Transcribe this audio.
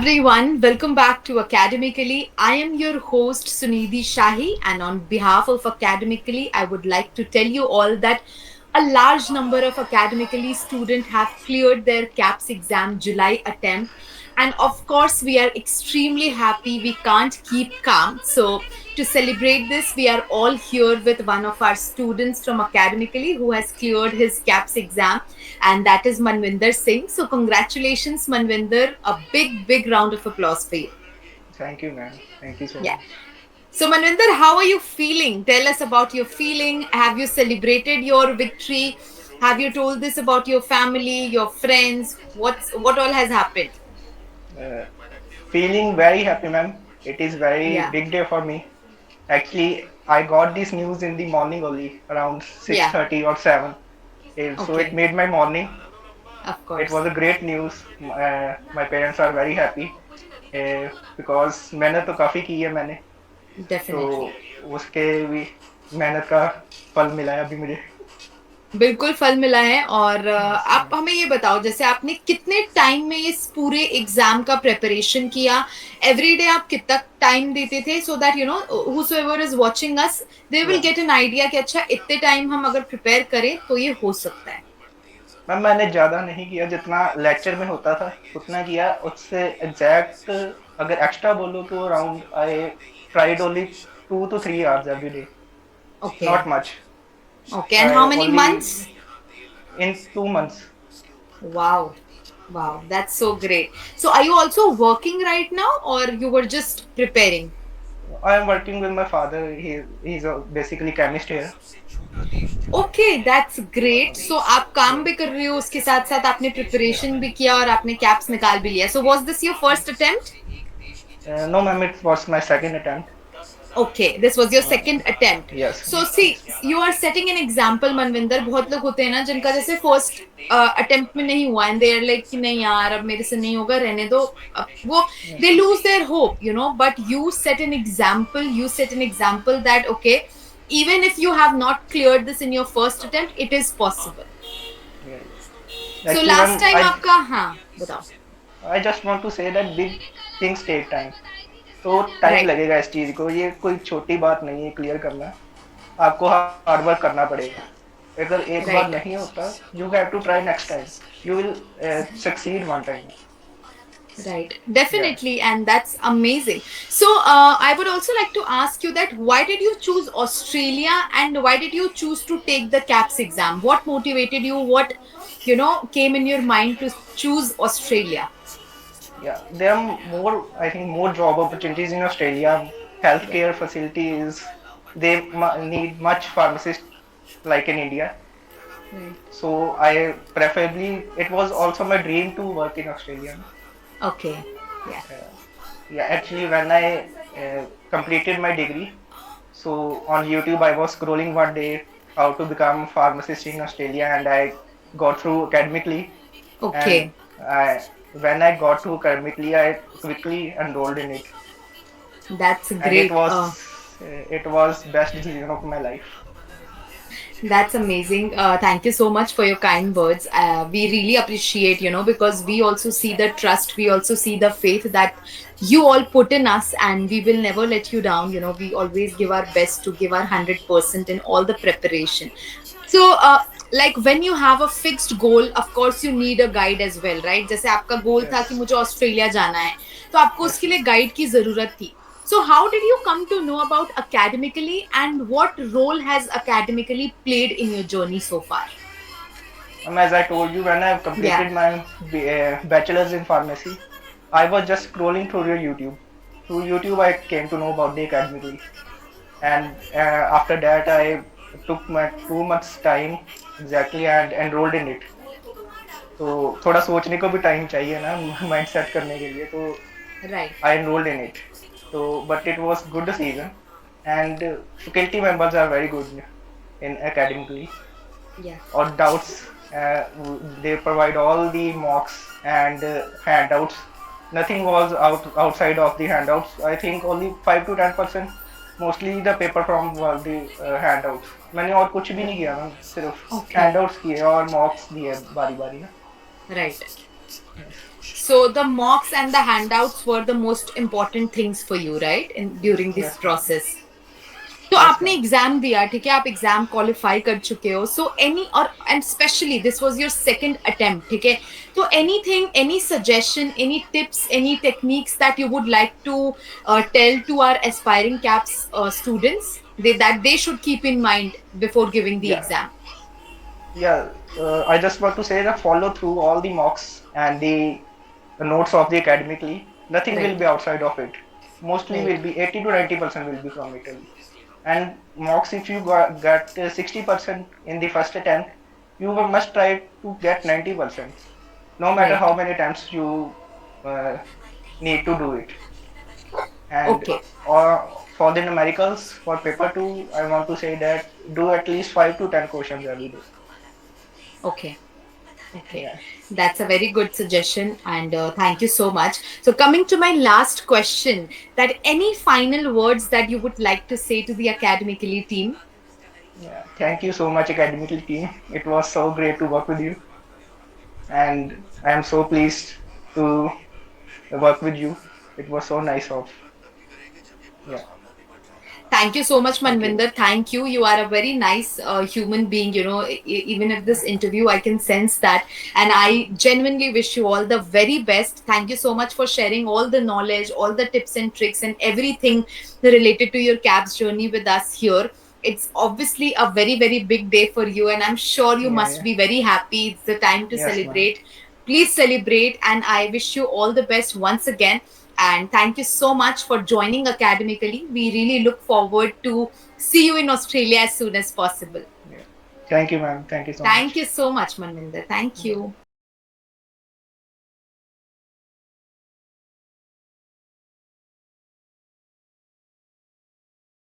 everyone, welcome back to Academically. I am your host Sunidhi Shahi, and on behalf of Academically, I would like to tell you all that a large number of Academically students have cleared their CAPS exam July attempt, and of course, we are extremely happy. We can't keep calm. So, to celebrate this, we are all here with one of our students from Academically who has cleared his CAPS exam, and that is Manvinder Singh. So, congratulations, Manvinder. A big round of applause for you. Thank you, man. Thank you so Yeah. much. So, Manvinder, how are you feeling? Tell us about your feeling. Have you celebrated your victory? Have you told this about your family, your friends? What all has happened? Uh, Feeling very happy, ma'am. It is very Yeah. big day for me. Actually, I got this news in the morning only, around Yeah. 6:30 or 7. So it Okay. made my morning. Of It course. was a great news. My parents are very happy because मेहनत तो काफी की है मैंने. तो Definitely. उसके भी मेहनत का फल मिला है अभी मुझे. बिल्कुल फल मिला है और Yes, आप ma'am. हमें ये बताओ जैसे आपने कितने टाइम में इस पूरे एग्जाम का प्रिपरेशन किया एवरीडे आप कितना टाइम देते थे so that you know whosoever is watching us they will Yeah. Get an idea कि अच्छा इतने टाइम हम अगर प्रिपेयर करें तो ये हो सकता है. मैम मैंने ज़्यादा नहीं किया जितना लेक्चर में होता था उतना किया उससे एग्जैक्ट अगर एक्स्ट्रा बोलो तो around I tried only 2 to 3 hours every day. Okay. Not much. Okay and I how many only months? in 2 months. Wow. Wow, that's so great. So, are you also working right now, or you were just preparing? I am working with my father. He's a basically chemist here. Okay that's great. So आप काम भी कर रहे हो उसके साथ साथ आपने Yeah. प्रिपरेशन भी किया और आपने कैप्स निकाल भी लिया. So was this your first attempt? No, ma'am, it was my second attempt. Okay this was your second attempt. Yes, so ma'am. See you are setting an example Manvinder. बहुत लोग होते हैं ना जिनका जैसे फर्स्ट अटेम्प्ट में नहीं हुआ एंड दे आर लाइक कि नहीं यार अब मेरे से नहीं होगा रहने दो. वो Yes, they ma'am. Lose their hope you know but you set an example. You set an example that okay, even if you have not cleared this in your first attempt, it is possible. Yeah. So Actually, last ma'am, time आपका हाँ बताओ. I just want to say that big things take time. तो time Right. लगेगा इस चीज को. ये कोई छोटी बात नहीं है क्लियर करना. आपको हार्ड वर्क करना पड़ेगा. अगर एक बार Right. नहीं होता you have to try next time. You will succeed one time. Right, या definitely, and that's amazing. So, I would also like to ask you that why did you choose Australia and why did you choose to take the CAPS exam? What motivated you? What came in your mind to choose Australia? Yeah, there are more, I think, more job opportunities in Australia. Yeah. Healthcare facilities, they need much pharmacists like in India. Right. So I preferably, it was also my dream to work in Australia. Okay. Yeah. Uh, yeah, actually, when I completed my degree, so on YouTube, I was scrolling one day how to become pharmacist in Australia, and I got through academically. And Okay. when I got to academically, I quickly enrolled in it, That's and it great. was it was best decision of my life. That's amazing. Thank you so much for your kind words. We really appreciate, because we also see the trust, we also see the faith that you all put in us, and we will never let you down. We always give our best to give our 100% in all the preparation. So, like when you have a fixed goal, of course, you need a guide as well, right? जैसे आपका गोल था कि Yes, मुझे Australia जाना है, तो आपको yes, उसके लिए गाइड की जरूरत थी. So, how did you come to know about academically and what role has academically played in your journey so far? As I told you, when I Yeah. completed my bachelor's in pharmacy, I was just scrolling through your YouTube. Through YouTube, I came to know about the academically, and after that, I took my 2 months time exactly and enrolled in it. तो थोड़ा सोचने को भी time चाहिए ना mind set करने के लिए. तो Right. I enrolled in it. So, but it was good decision, and faculty members are very good in academically. Yeah. Or doubts, they provide all the mocks and handouts. Nothing was outside of the handouts. I think only 5 to 10%. Mostly the paper from the handouts. मैंने और कुछ भी नहीं किया. मैं सिर्फ Okay. handouts किए और mocks दिए बारी बारी ना. Right. Yes. So the mocks and the handouts were the most important things for you, right? During this Yes, ma'am. process. तो Yes, आपने ma'am. एग्जाम दिया, ठीक है, आप एग्जाम क्वालिफाई कर चुके हो, सो एनी, और and specially this was your second attempt, ठीक है, तो anything, any suggestion, any tips, any techniques that you would like to tell to our aspiring CAPS students that they should keep in mind before giving the Yeah. exam? Yeah. I just want to say that follow through all the mocks and the notes of the academically. Nothing will Right, be outside of it. Mostly right, will be 80 to 90% will be from Italy. And mocks, if you got 60% in the first attempt, you must try to get 90%. No matter right. how many times you uh, need to do it. And Okay, for the numericals, for paper 2, I want to say that do at least 5 to 10 questions every day. okay. Okay, Yeah. that's a very good suggestion, and thank you so much. So, coming to my last question, that any final words that you would like to say to the academically team? Yeah. Thank you so much, academical team. It was so great to work with you, and I am so pleased to work with you. It was so nice of. Yeah. Thank you so much, Thank you. Manvinder. Thank you. You are a very nice human being. You know, even at this interview, I can sense that. And I genuinely wish you all the very best. Thank you so much for sharing all the knowledge, all the tips and tricks, and everything related to your CABS journey with us here. It's obviously a very, very big day for you. And I'm sure you Yeah. must Yeah. be very happy. It's the time to Yes, ma'am. celebrate. Please celebrate. And I wish you all the best once again. And thank you so much for joining academically. We really look forward to see you in Australia as soon as possible. Yeah. Thank you, ma'am. Thank you so Thank much. you so much, Manvinder. Thank Yeah. you.